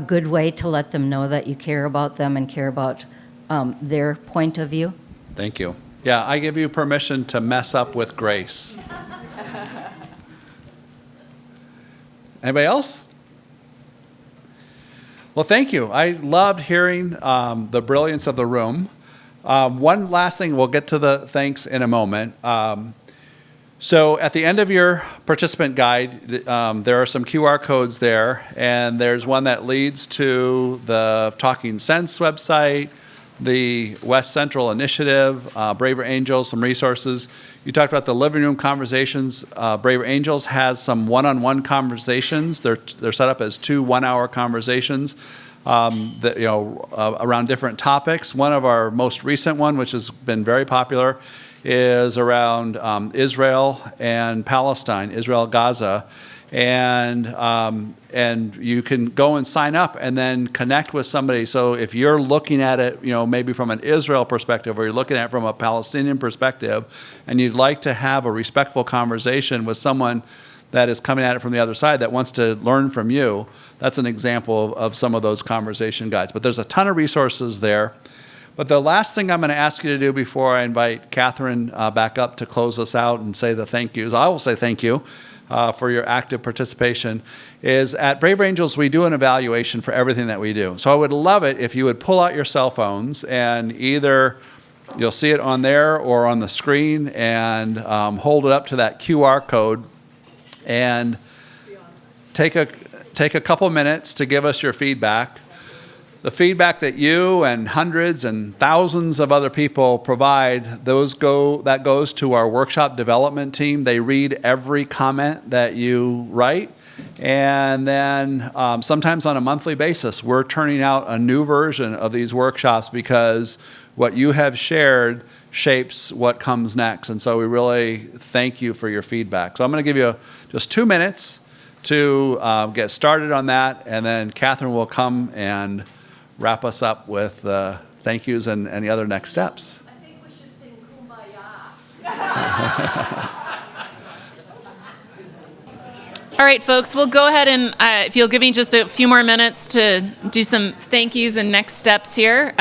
good way to let them know that you care about them and care about their point of view. Thank you. Yeah, I give you permission to mess up with grace. Anybody else? Well, thank you. I loved hearing the brilliance of the room. One last thing, we'll get to the thanks in a moment. So at the end of your participant guide, there are some QR codes there, and there's one that leads to the Talking Sense website, the West Central Initiative, Braver Angels, some resources. You talked about the living room conversations. Braver Angels has some one-on-one conversations. They're set up as 2 one-hour conversations that, around different topics. One of our most recent one, which has been very popular, is around Israel and Palestine, Israel, Gaza. And you can go and sign up and then connect with somebody. So if you're looking at it, maybe from an Israel perspective, or you're looking at it from a Palestinian perspective, and you'd like to have a respectful conversation with someone that is coming at it from the other side that wants to learn from you, that's an example of some of those conversation guides. But there's a ton of resources there. But the last thing I'm going to ask you to do before I invite Catherine back up to close us out and say the thank yous, I will say thank you for your active participation, is at Braver Angels we do an evaluation for everything that we do. So I would love it if you would pull out your cell phones, and either you'll see it on there or on the screen, and hold it up to that QR code and take a couple minutes to give us your feedback. The feedback that you and hundreds and thousands of other people provide, that goes to our workshop development team. They read every comment that you write. And then sometimes on a monthly basis, we're turning out a new version of these workshops, because what you have shared shapes what comes next. And so we really thank you for your feedback. So I'm going to give you just 2 minutes to get started on that. And then Catherine will come and wrap us up with thank yous and any other next steps. I think we should sing Kumbaya. All right, folks, we'll go ahead and, if you'll give me just a few more minutes to do some thank yous and next steps here.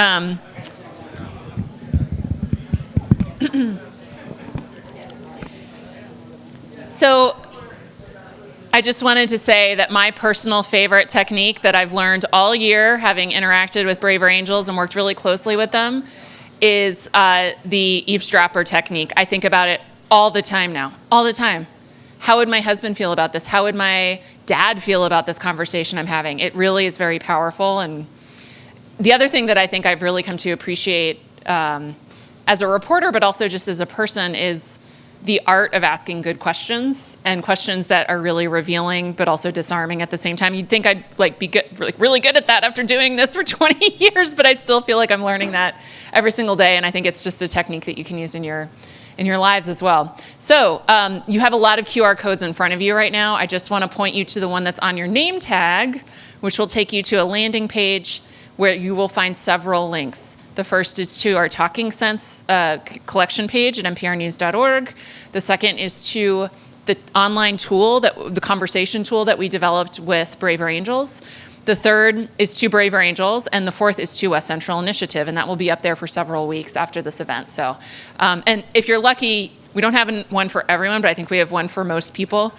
So I just wanted to say that my personal favorite technique that I've learned all year, having interacted with Braver Angels and worked really closely with them, is the eavesdropper technique. I think about it all the time now, all the time. How would my husband feel about this? How would my dad feel about this conversation I'm having? It really is very powerful. And the other thing that I think I've really come to appreciate as a reporter, but also just as a person, is the art of asking good questions, and questions that are really revealing but also disarming at the same time. You'd think I'd be good, really good at that after doing this for 20 years, but I still feel like I'm learning that every single day, and I think it's just a technique that you can use in your lives as well. So you have a lot of QR codes in front of you right now. I just want to point you to the one that's on your name tag, which will take you to a landing page where you will find several links. The first is to our Talking Sense collection page at nprnews.org. The second is to the online tool, the conversation tool that we developed with Braver Angels. The third is to Braver Angels, and the fourth is to West Central Initiative, and that will be up there for several weeks after this event. So, and if you're lucky, we don't have one for everyone, but I think we have one for most people.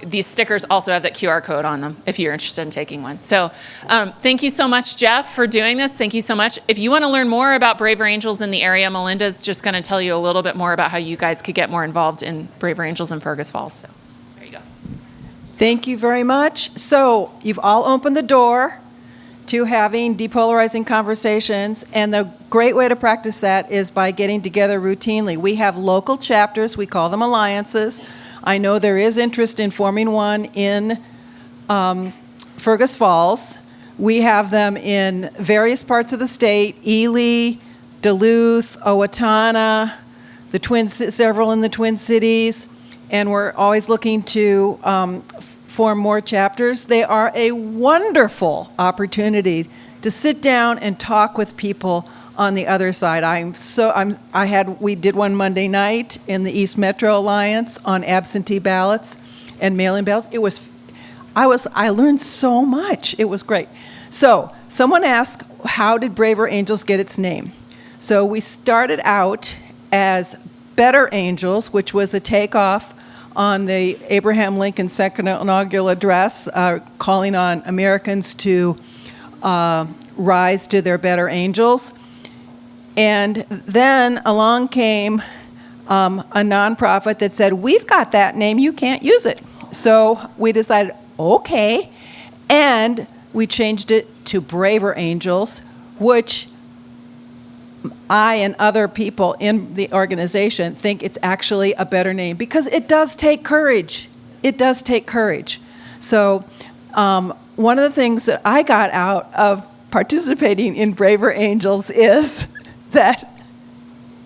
These stickers also have that QR code on them if you're interested in taking one. So thank you so much, Jeff, for doing this. Thank you so much. If you want to learn more about Braver Angels in the area, Melinda's just going to tell you a little bit more about how you guys could get more involved in Braver Angels in Fergus Falls. So there you go. Thank you very much. So you've all opened the door to having depolarizing conversations, and the great way to practice that is by getting together routinely. We have local chapters, we call them alliances. I know there is interest in forming one in Fergus Falls. We have them in various parts of the state: Ely, Duluth, Owatonna, several in the Twin Cities, and we're always looking to form more chapters. They are a wonderful opportunity to sit down and talk with people on the other side. We did one Monday night in the East Metro Alliance on absentee ballots and mail-in ballots. I learned so much. It was great. So someone asked, how did Braver Angels get its name? So we started out as Better Angels, which was a takeoff on the Abraham Lincoln second inaugural address, calling on Americans to rise to their better angels. And then along came a nonprofit that said, we've got that name, you can't use it. So we decided, okay, and we changed it to Braver Angels, which I and other people in the organization think it's actually a better name, because it does take courage. It does take courage. So one of the things that I got out of participating in Braver Angels is that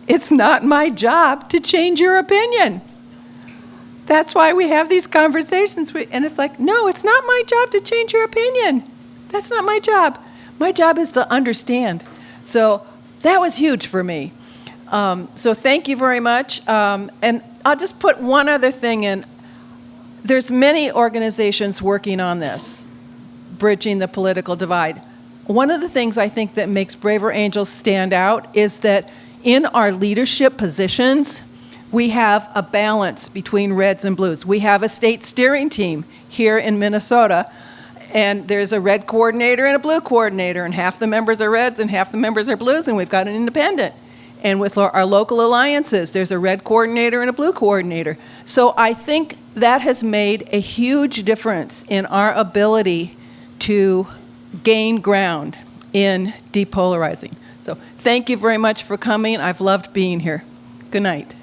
it's not my job to change your opinion. That's why we have these conversations. And it's like, no, it's not my job to change your opinion. That's not my job. My job is to understand. So that was huge for me. So thank you very much. And I'll just put one other thing in. There's many organizations working on this, bridging the political divide. One of the things I think that makes Braver Angels stand out is that in our leadership positions, we have a balance between reds and blues. We have a state steering team here in Minnesota, and there's a red coordinator and a blue coordinator, and half the members are reds and half the members are blues, and we've got an independent. And with our local alliances, there's a red coordinator and a blue coordinator. So I think that has made a huge difference in our ability to gain ground in depolarizing. So thank you very much for coming. I've loved being here. Good night.